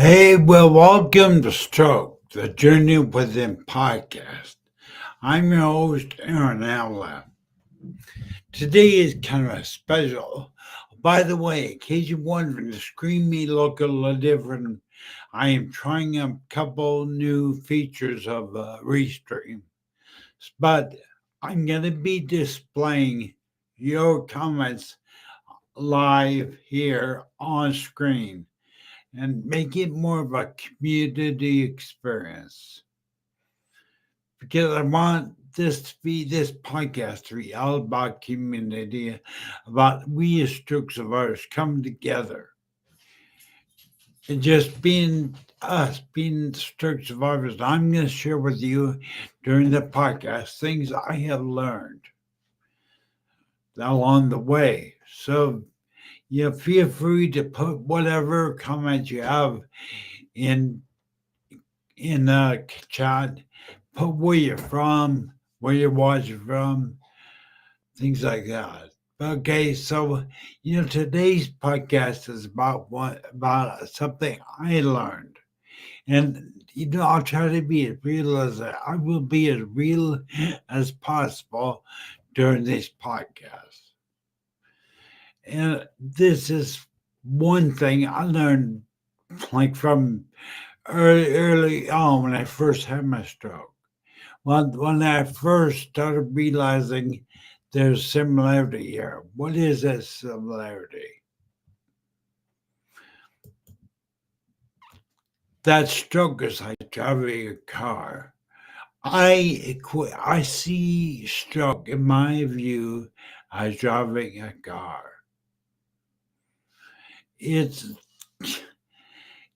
Hey, well, welcome to Stroke, the Journey Within podcast. I'm your host, Aaron Avila. Today is kind of a special. By the way, in case you're wondering, the screen may look a little different. I am trying a couple new features of Restream, but I'm going to be displaying your comments live here on screen and make it more of a community experience. Because I want this podcast to be all about community, about we as stroke survivors coming together. And just being us, being stroke survivors, I'm going to share with you during the podcast things I have learned along the way. So feel free to put whatever comments you have in the chat. Put where you're from, where you're watching from, things like that. Okay, so today's podcast is about something I learned, and I'll try to be as real as I will be as real as possible during this podcast. And this is one thing I learned, like from early on when I first had my stroke. When I first started realizing there's similarity here. What is that similarity? That stroke is like driving a car. I see stroke, in my view, as driving a car. It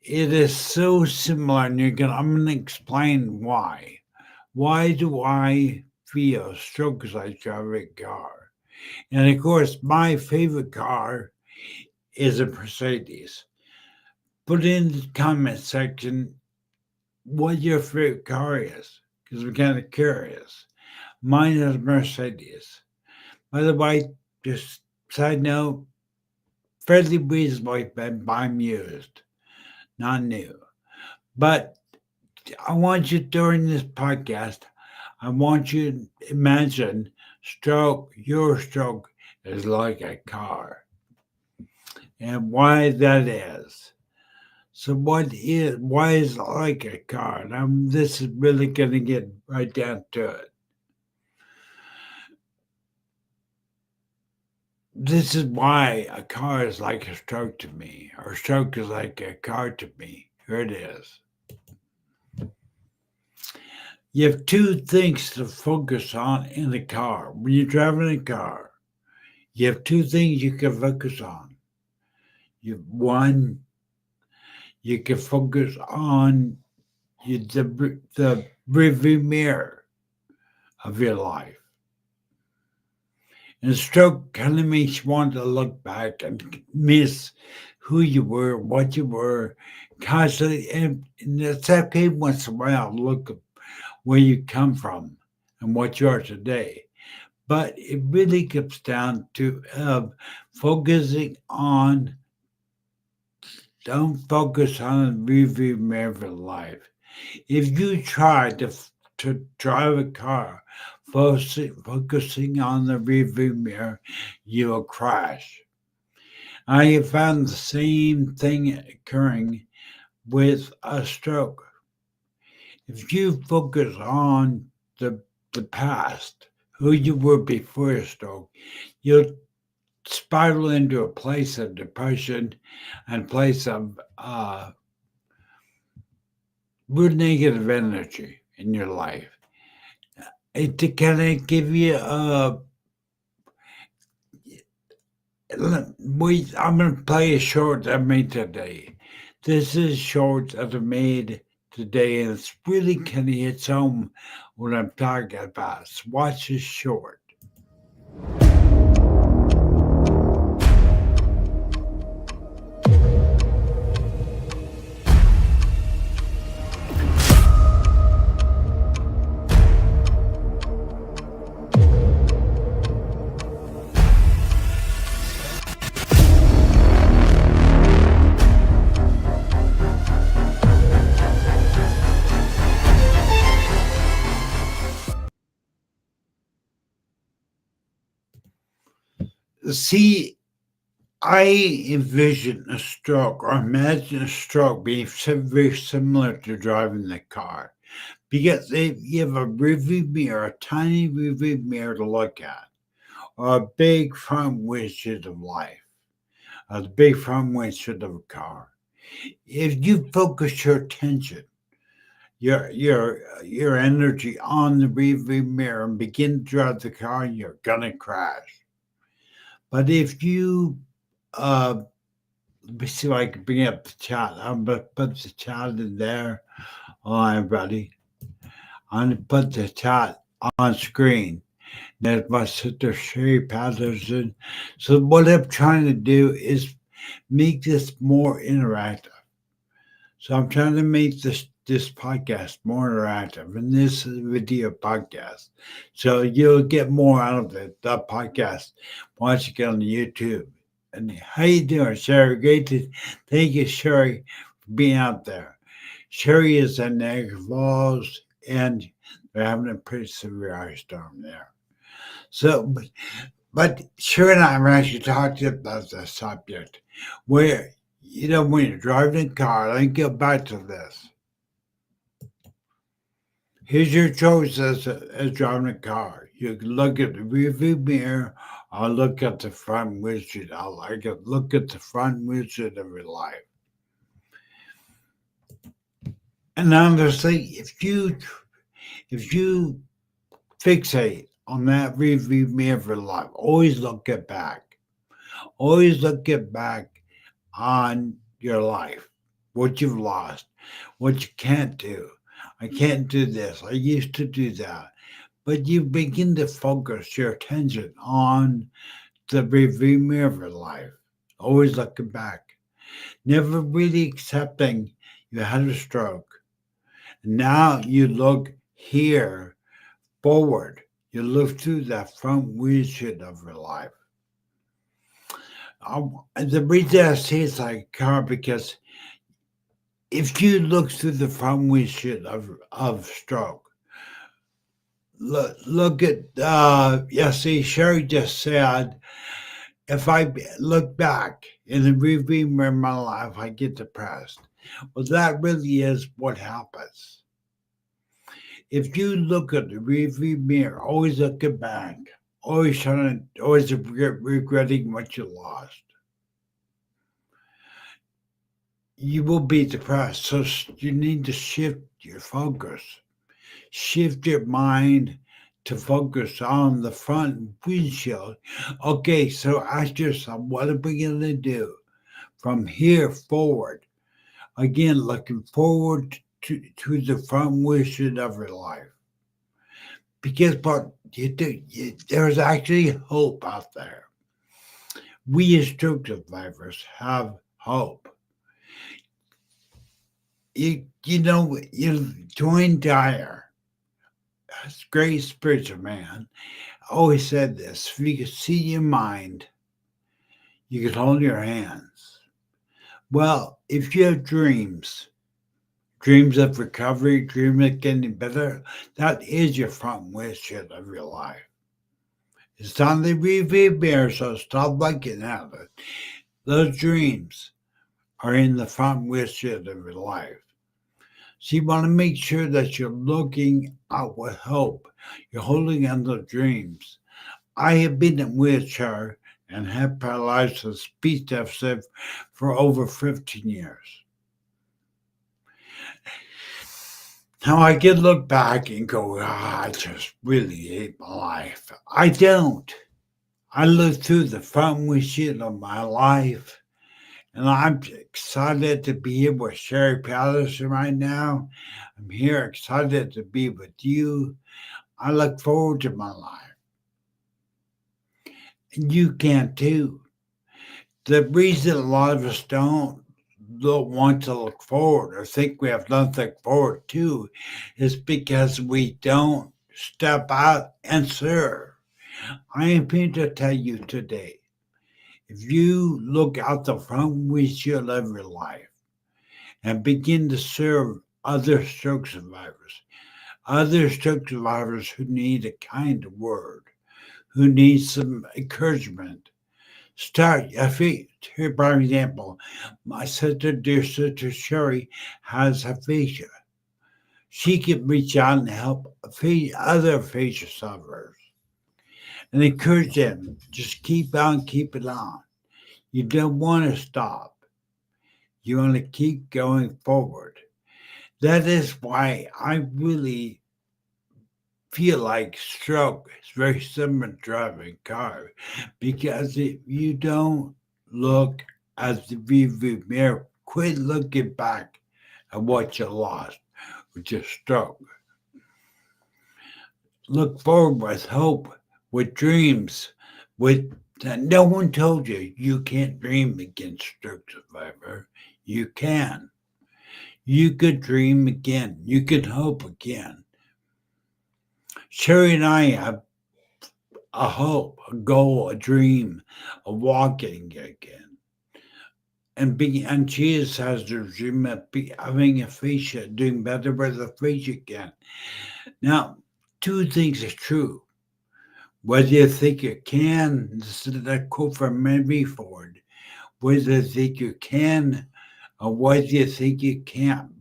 is so similar, and I'm going to explain why. Why do I feel stroke is like driving a car? And of course, my favorite car is a Mercedes. Put in the comment section what your favorite car is, because we're kind of curious. Mine is Mercedes. By the way, just side note, fairly reasonably been used, not new. But I want you during this podcast, I want you to imagine your stroke is like a car, and why that is. So why is it like a car? Now this is really going to get right down to it. This is why a car is like a stroke to me, or a stroke is like a car to me. Here it is. You have two things to focus on in the car. When you're driving a car, you have two things you can focus on. One, you can focus on the rearview mirror of your life. And stroke kind of makes you want to look back and miss who you were, what you were, constantly. And it's okay once in a while to look where you come from and what you are today. But it really comes down to focusing on, don't focus on the rearview mirror of your life. If you try to drive a car focusing on the rearview mirror, you will crash. I have found the same thing occurring with a stroke. If you focus on the past, who you were before your stroke, you'll spiral into a place of depression and place of real negative energy in your life. It can give you I'm going to play a short I made today. This is short that I made today, and it's really kind of hits home what I'm talking about. So watch this short. See, I envision a stroke or imagine a stroke being very similar to driving the car. Because if you have a rearview mirror, a tiny rearview mirror to look at, or a big front windshield of life, or the big front windshield of a car. If you focus your attention, your energy on the rearview mirror and begin to drive the car, you're gonna crash. But if you let me see if I can bring up the chat. I'm gonna put the chat in there. All right, buddy. I'm gonna put the chat on screen. There's my sister Sherry Patterson. So what I'm trying to do is make this more interactive. So I'm trying to make this podcast more interactive, and this is a video podcast. So you'll get more out of it, the podcast, watching it on YouTube. And how you doing, Sherry? Great to thank you, Sherry, for being out there. Sherry is in Niagara Falls, and they're having a pretty severe ice storm there. So, but Sherry and I have actually talked about the subject where, when you're driving a car, let me get back to this. Here's your choice as driving a car. You can look at the rearview mirror or look at the front windshield. I like it. Look at the front windshield of your life. And honestly, if you fixate on that rearview mirror for life, always look it back. Always look it back on your life, what you've lost, what you can't do. I can't do this. I used to do that. But you begin to focus your attention on the rearview mirror of your life. Always looking back. Never really accepting you had a stroke. Now you look here forward. You look through that front windshield of your life. The reason I say it's like a car because if you look through the front windshield of stroke, look at see, Sherry just said, if I look back in the rearview mirror of my life, I get depressed. Well, that really is what happens. If you look at the rearview mirror, always looking back, always regretting what you lost, you will be depressed. So you need to shift your focus, shift your mind to focus on the front windshield. Okay, so ask yourself, what are we going to do from here forward? Again, looking forward to the front windshield of your life. Because what you do, there's actually hope out there. We as stroke survivors have hope. You Dwayne Dyer, a great spiritual man, always said this: if you could see your mind, you could hold your hands. Well, if you have dreams of recovery, dreams of getting better, that is your front windshield of your life. It's on the rearview mirror, so stop looking at it. Those dreams are in the front windshield of your life. So you want to make sure that you're looking out with hope. You're holding on to dreams. I have been in a wheelchair and have paralyzed with speech deficit for over 15 years. Now I can look back and go, I just really hate my life. I don't. I look through the front windshield of my life, and I'm excited to be here with Sherry Patterson right now. I'm here excited to be with you. I look forward to my life. And you can too. The reason a lot of us don't want to look forward or think we have nothing forward to is because we don't step out and serve. I am here to tell you today, if you look out the front windshield of your life and begin to serve other stroke survivors who need a kind word, who need some encouragement, Start here, for example, my dear sister Sherry, has aphasia. She can reach out and help other aphasia sufferers and encourage them. Just keep on, keep it on. You don't want to stop. You want to keep going forward. That is why I really feel like stroke is very similar to driving a car, because if you don't look at the rearview mirror, quit looking back at what you lost, which is stroke. Look forward with hope, with dreams, with no one told you you can't dream again, stroke survivor. You can. You could dream again. You can hope again. Sherry and I have a hope, a goal, a dream of walking again. And she has her dream of having aphasia, doing better with aphasia again. Now, two things are true. Whether you think you can, this is a quote from Henry Ford, whether you think you can or whether you think you can't,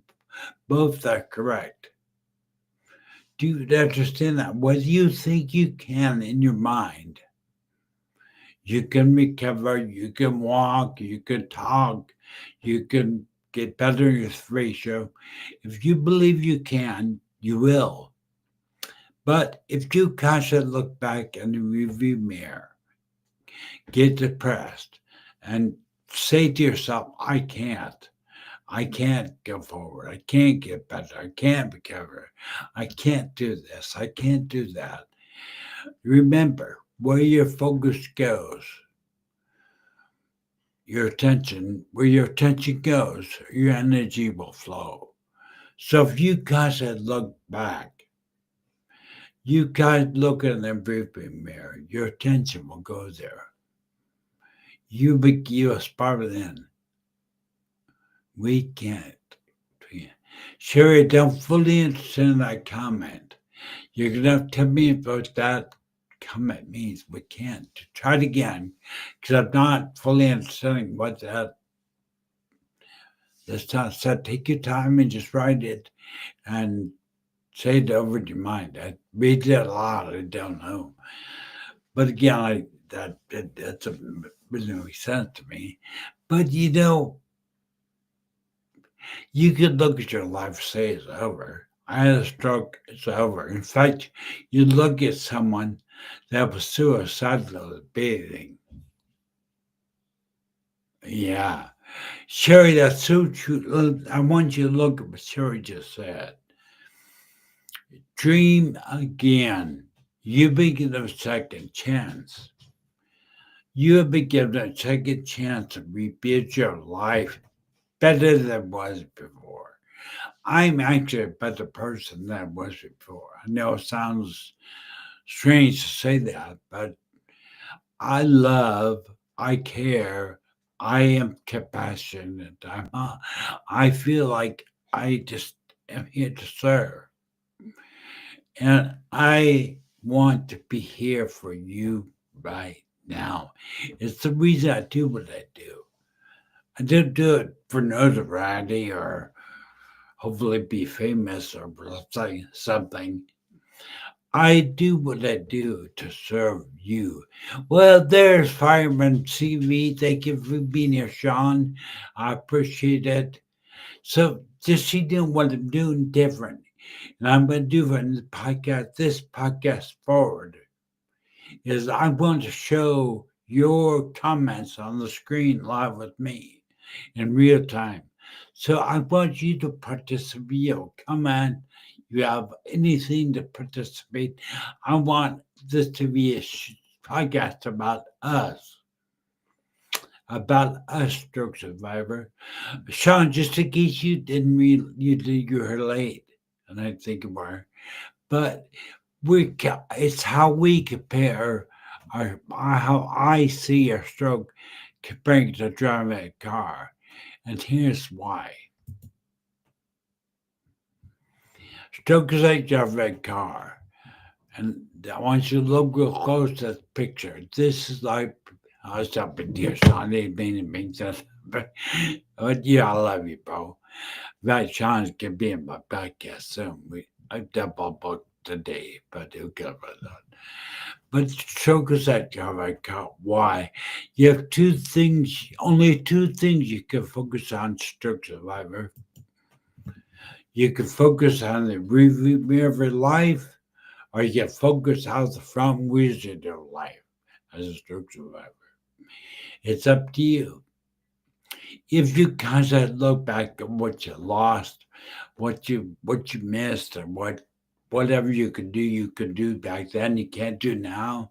both are correct. Do you understand that? Whether you think you can in your mind, you can recover, you can walk, you can talk, you can get better in your ratio. If you believe you can, you will. But if you constantly look back in the review mirror, get depressed, and say to yourself, I can't go forward. I can't get better. I can't recover. I can't do this. I can't do that. Remember, where your focus goes, where your attention goes, your energy will flow. So if you guys had looked back, you guys look in the rearview mirror, your attention will go there. You aspire then. We can't. Sherry, don't fully understand that comment. You're gonna have to tell me about that comment means. We can't. Try it again, because I'm not fully understanding what that. This time, so take your time and just write it and say it over your mind. I read it a lot. I don't know, but again, that's a really makes sense to me. But you could look at your life, say it's over. I had a stroke, it's over. In fact, you look at someone that was suicidal at bathing. Yeah. Sherry, that's so true. I want you to look at what Sherry just said. Dream again. You've been given a second chance. You have been given a second chance to rebuild your life better than it was before. I'm actually a better person than I was before. I know it sounds strange to say that, but I love, I care, I am compassionate. I feel like I just am here to serve. And I want to be here for you right now. It's the reason I do what I do. I don't do it for notoriety or hopefully be famous or something. I do what I do to serve you. Well, there's Fireman CV. Thank you for being here, Sean. I appreciate it. So, just see doing what I'm doing different. And I'm going to do in this podcast forward, is I'm going to show your comments on the screen live with me in real time. So I want you to participate. Come on. You have anything to participate. I want this to be a podcast about us, stroke survivor. Sean, just in case you didn't you were late, and I think you were, but it's how we compare how I see a stroke comparing to driving a car, and here's why. Stroke is like driving a car, and I want you to look real close at the picture. This is like I was up with you, Sean. It means that. But yeah, I love you, bro. That Sean's gonna be in my podcast soon. I double booked today, but he'll get rid of that. But focus that job I got. Why? You have two things, only two things you can focus on, stroke survivor. You can focus on the review of your life, or you can focus on the front wheels of your life as a stroke survivor. It's up to you. If you constantly look back at what you lost, what you missed, or whatever you could do back then you can't do now,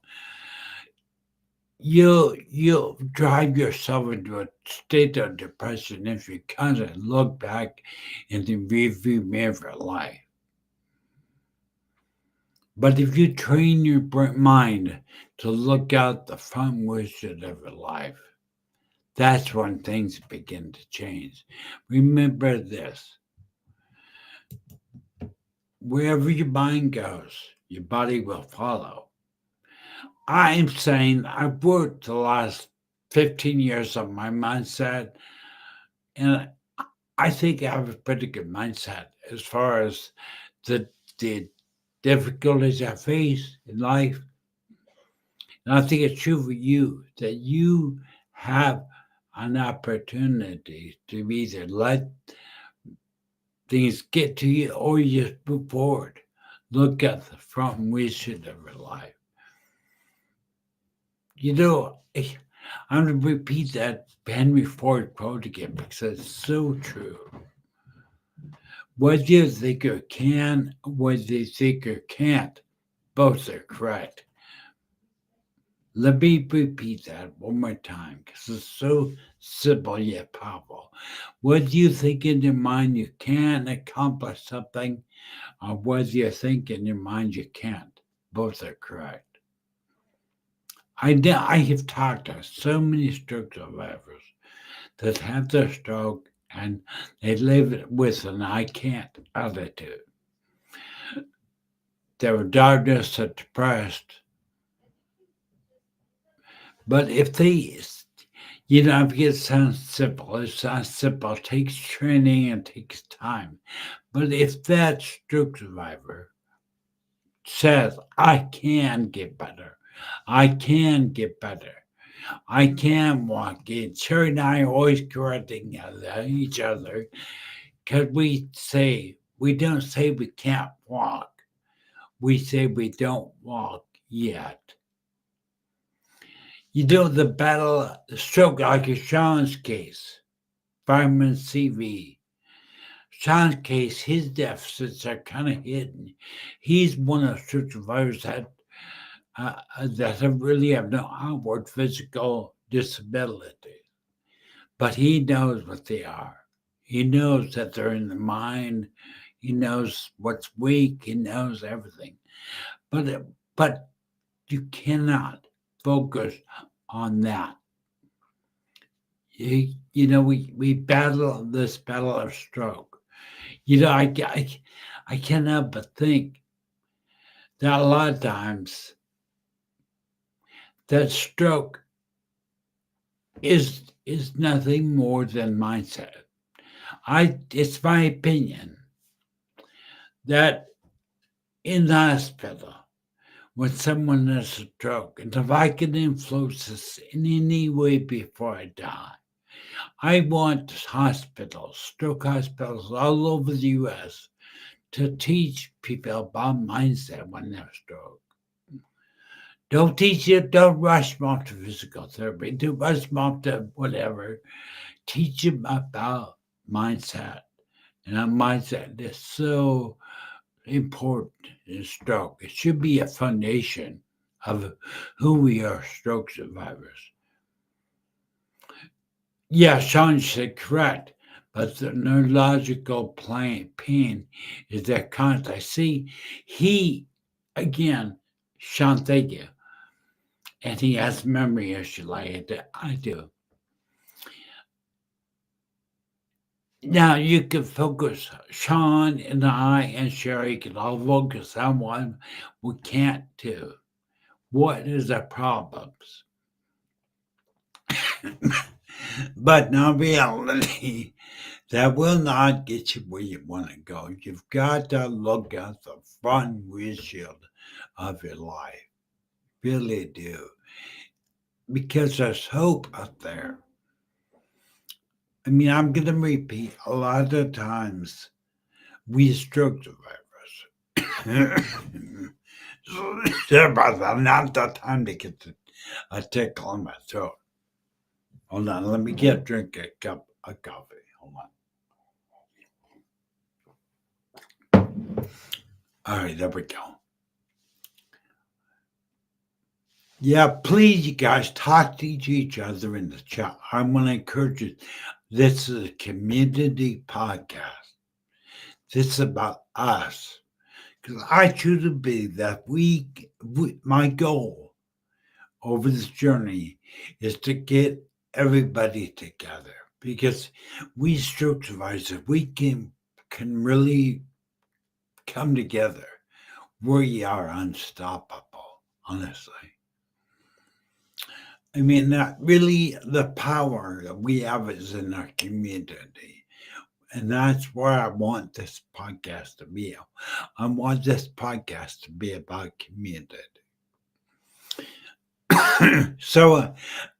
you'll drive yourself into a state of depression if you constantly look back in the rearview mirror of your life. But if you train your mind to look out the front windshield of your life, that's when things begin to change. Remember this: wherever your mind goes, your body will follow. I'm saying I've worked the last 15 years on my mindset, and I think I have a pretty good mindset as far as the difficulties I face in life. And I think it's true for you that you have an opportunity to either let things get to you or you just move forward. Look at the front windshield of your life. You know, I'm going to repeat that Henry Ford quote again because it's so true. Whether you think you can, whether you think you can't, both are correct. Let me repeat that one more time because it's so simple yet powerful. Whether you think in your mind you can accomplish something, or whether you think in your mind you can't, both are correct. I have talked to so many stroke survivors that have their stroke and they live with an I can't attitude. They were diagnosed as depressed. But if they, if it sounds simple, it sounds simple. It takes training and takes time. But if that stroke survivor says, I can get better, I can get better, I can walk in. Sherry and I are always correcting each other because we don't say we can't walk. We say we don't walk yet. You know, the battle, stroke, like in Sean's case, fireman CV. Sean's case, his deficits are kind of hidden. He's one of the survivors that really have no outward physical disability, but he knows what they are. He knows that they're in the mind. He knows what's weak. He knows everything. But you cannot focus on that. We battle this battle of stroke. I cannot but think that a lot of times that stroke is nothing more than mindset. It's my opinion that in the hospital, when someone has a stroke, and if I can influence this in any way before I die, I want hospitals, stroke hospitals all over the U.S. to teach people about mindset when they have stroke. Don't rush them off to physical therapy, don't rush them off to whatever. Teach them about mindset. And our mindset is so important in stroke. It should be a foundation of who we are, stroke survivors. Yeah, Sean said correct, but the neurological pain is that constant. See, again, Sean, thank you. And he has memory issue like I do. Now you can focus, Sean and I and Sherry can all focus on what we can't do. What is the problems? But in reality, that will not get you where you want to go. You've got to look at the front windshield of your life. Really do. Because there's hope out there. I mean, I'm going to repeat a lot of times we stroke survivors. Sorry about that. Not the time to get a tickle on my throat. Hold on, let me get a drink a cup of coffee. Hold on. All right, there we go. Yeah, please, you guys, talk to each other in the chat. I want to encourage you. This is a community podcast. This is about us. Because I truly believe that my goal over this journey is to get everybody together. Because we stroke survivors, we can really come together. We are unstoppable, honestly. I mean, that really the power that we have is in our community. And that's where I want this podcast to be. I want this podcast to be about community. So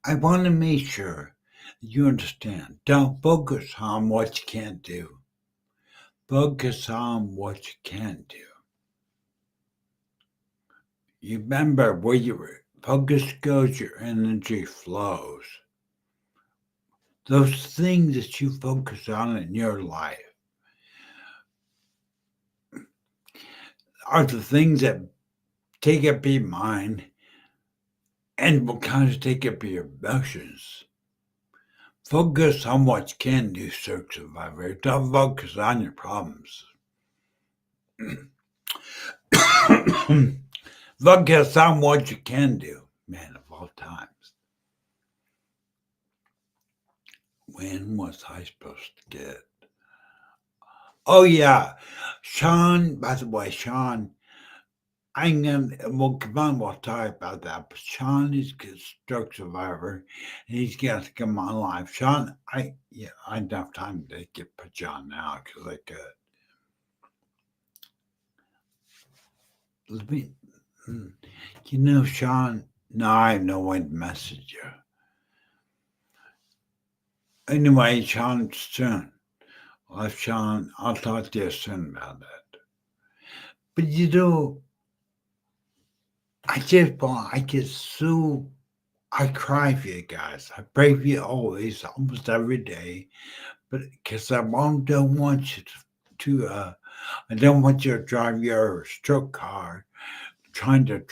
I want to make sure you understand. Don't focus on what you can't do. Focus on what you can do. You remember where your focus goes, your energy flows. Those things that you focus on in your life are the things that take up your mind and will kind of take up your emotions. Focus on what you can do, Stroke Survivor. Don't focus on your problems. Focus on what you can do, man of all times. When was I supposed to get? Oh, yeah. Sean, by the way, Sean, come on, we'll talk about that. But Sean is a stroke survivor, and he's got to come on live. Sean, I don't have time to put John now because I could. Let me, Sean, no, I have no way to message you. Anyway, Sean, soon. Sean, I'll talk to you soon about that. But I cry for you guys. I pray for you always, almost every day. But because I don't want you I don't want you to drive your stroke car trying to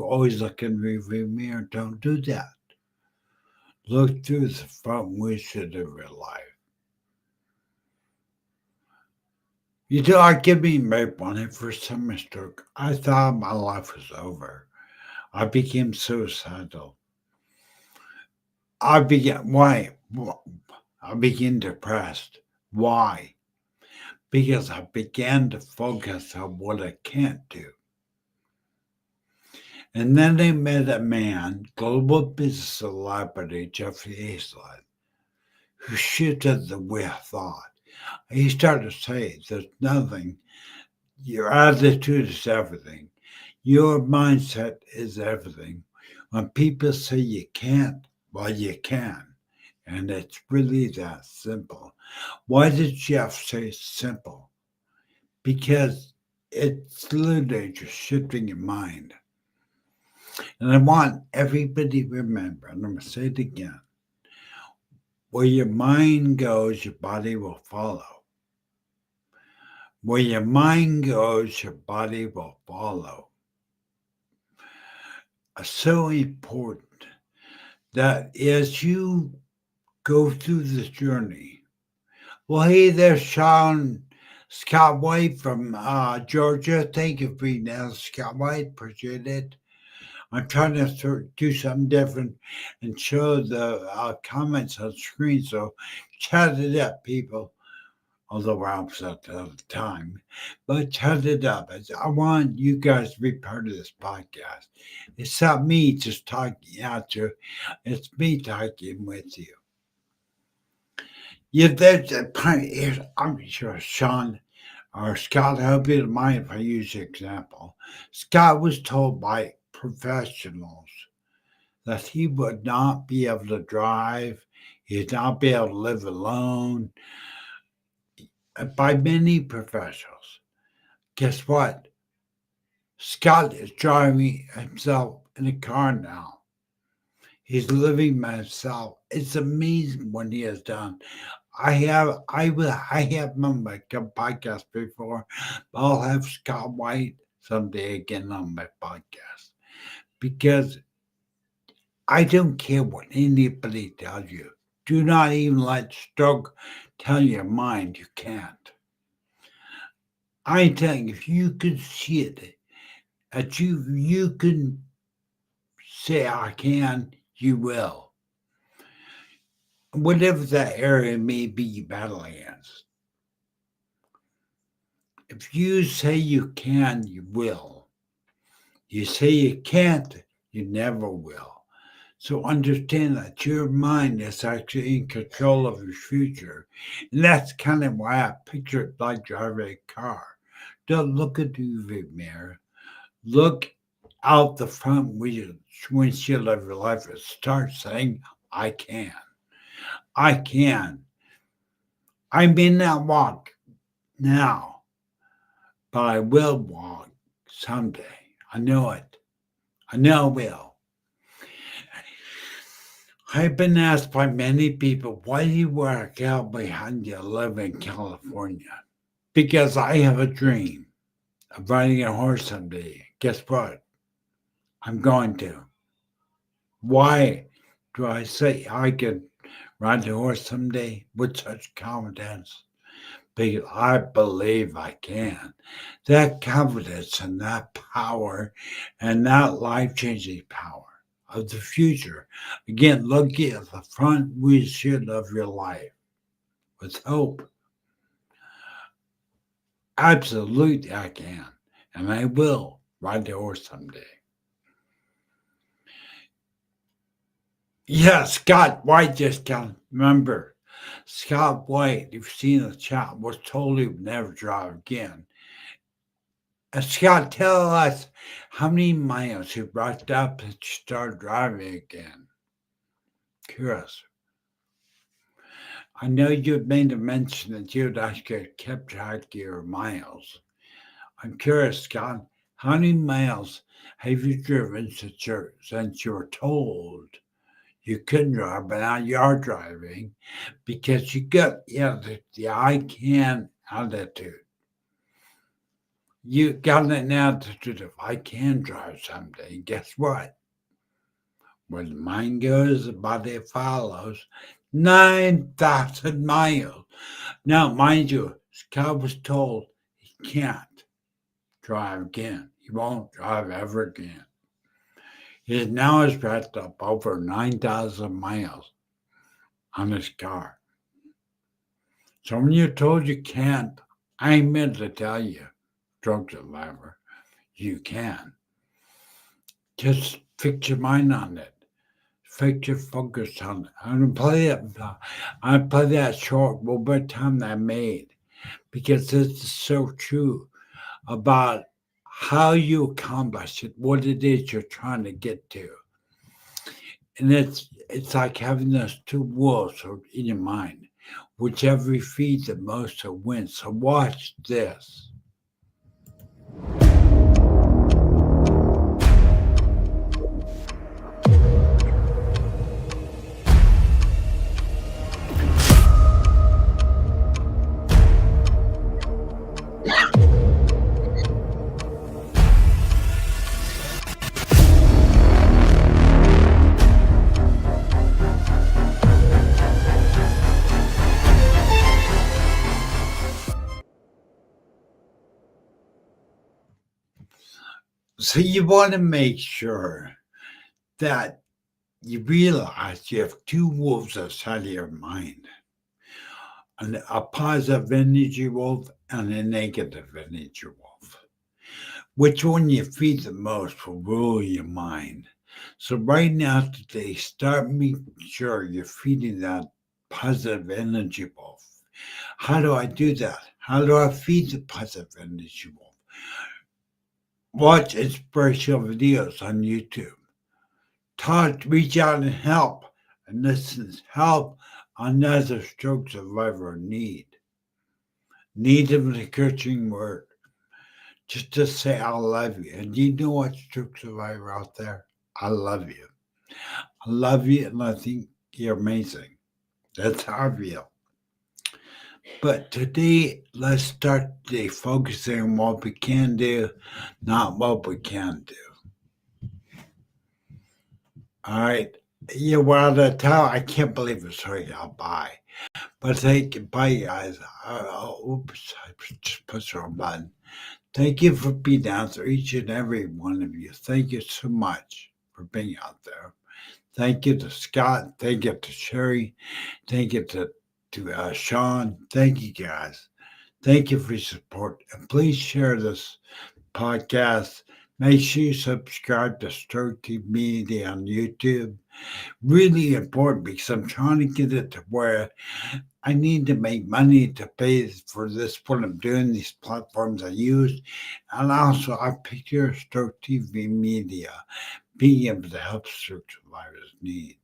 always look in the rearview mirror. Don't do that. Look through the front windshield of your life. I give me maybe when I first had my stroke, I thought my life was over. I became suicidal. Why? I began depressed. Why? Because I began to focus on what I can't do. And then I met a man, global business celebrity, Jeffrey Aislinn, who shifted the way I thought. He started to say, there's nothing. Your attitude is everything. Your mindset is everything. When people say you can't, well, you can. And it's really that simple. Why did Jeff say simple? Because it's literally just shifting your mind. And I want everybody to remember, and I'm going to say it again, where your mind goes, your body will follow. Where your mind goes, your body will follow. It's so important that as you go through this journey, well, hey there, Scott White from Georgia. Thank you for being there, Scott White. Appreciate it. I'm trying to do something different and show the comments on screen. So chat it up, people. although I was at the time. But shut it up. I want you guys to be part of this podcast. It's not me just talking at you, it's me talking with you. Yeah, there's a point here. I'm sure Sean or Scott, I hope you don't mind if I use the example. Scott was told by professionals that he would not be able to drive, he'd not be able to live alone, by many professionals. Guess what? Scott is driving himself in a car now. He's living by himself. It's amazing what he has done. I have him on my podcast before. I'll have Scott White someday again on my podcast because I don't care what anybody tells you. Do not even let stroke tell your mind you can't. I think if you can see it, that you can say I can, you will. Whatever that area may be you battle against. If you say you can, you will. You say you can't, you never will. So understand that your mind is actually in control of your future. And that's kind of why I picture it like driving a car. Don't look at the UV mirror. Look out the front windshield of your life and start saying, I can. I can. I may not walk now, but I will walk someday. I know it. I know I will. I've been asked by many people, why do you wear a cowboy hat and you live in California? Because I have a dream of riding a horse someday. Guess what? I'm going to. Why do I say I could ride a horse someday with such confidence? Because I believe I can. That confidence and that power and that life-changing power of the future. Again, look at the front windshield of your life with hope. Absolutely, I can. And I will ride the horse someday. Yeah, Scott White just got, remember, Scott White, if you've seen the chat, was told he would never drive again. And Scott, tell us how many miles you racked up to start driving again. Curious. I know you've made a mention that you'd actually kept track of your miles. I'm curious, Scott, how many miles have you driven since you were told you couldn't drive, but now you are driving because you got the I can attitude. You got an attitude of I can drive someday. Guess what? Where the mind goes, the body follows. 9,000 miles. Now, mind you, Scott was told he can't drive again. He won't drive ever again. He now has racked up over 9,000 miles on his car. So when you're told you can't, I meant to tell you, drug survivor, you can. Just fix your mind on it. Fix your focus on it. I'm gonna play that short little bit of time that I made because this is so true about how you accomplish it, what it is you're trying to get to. And it's like having those two wolves in your mind. Whichever feeds the most will win. So watch this. So you want to make sure that you realize you have two wolves outside of your mind. a positive energy wolf and a negative energy wolf. Which one you feed the most will rule your mind. So right now today, start making sure you're feeding that positive energy wolf. How do I do that? How do I feed the positive energy wolf? Watch inspirational videos on YouTube. Reach out and help. And listen, help another stroke survivor need. Need of the encouraging word. Just to say I love you. And you know what, stroke survivor out there? I love you. I love you and I think you're amazing. That's how I feel. But today, let's start today focusing on what we can do, not what we can't do. All right. Yeah, well, the time, I can't believe it's already out by. But thank you. Bye, guys. Oops, I just pushed the wrong button. Thank you for being out there, each and every one of you. Thank you so much for being out there. Thank you to Scott. Thank you to Sherry. Thank you to Sean. Thank you, guys. Thank you for your support. And please share this podcast. Make sure you subscribe to Stroke TV Media on YouTube. Really important because I'm trying to get it to where I need to make money to pay for this, what I'm doing, these platforms I use. And also, I picture Stroke TV Media being able to help stroke survivors need.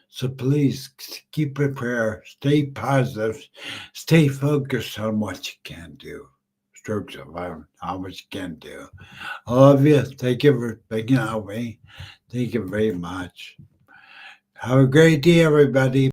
So please keep it prayer, stay positive, stay focused on what you can do. Stroke survivor, how much you can do. I love you. Thank you for thinking of me. Thank you very much. Have a great day, everybody.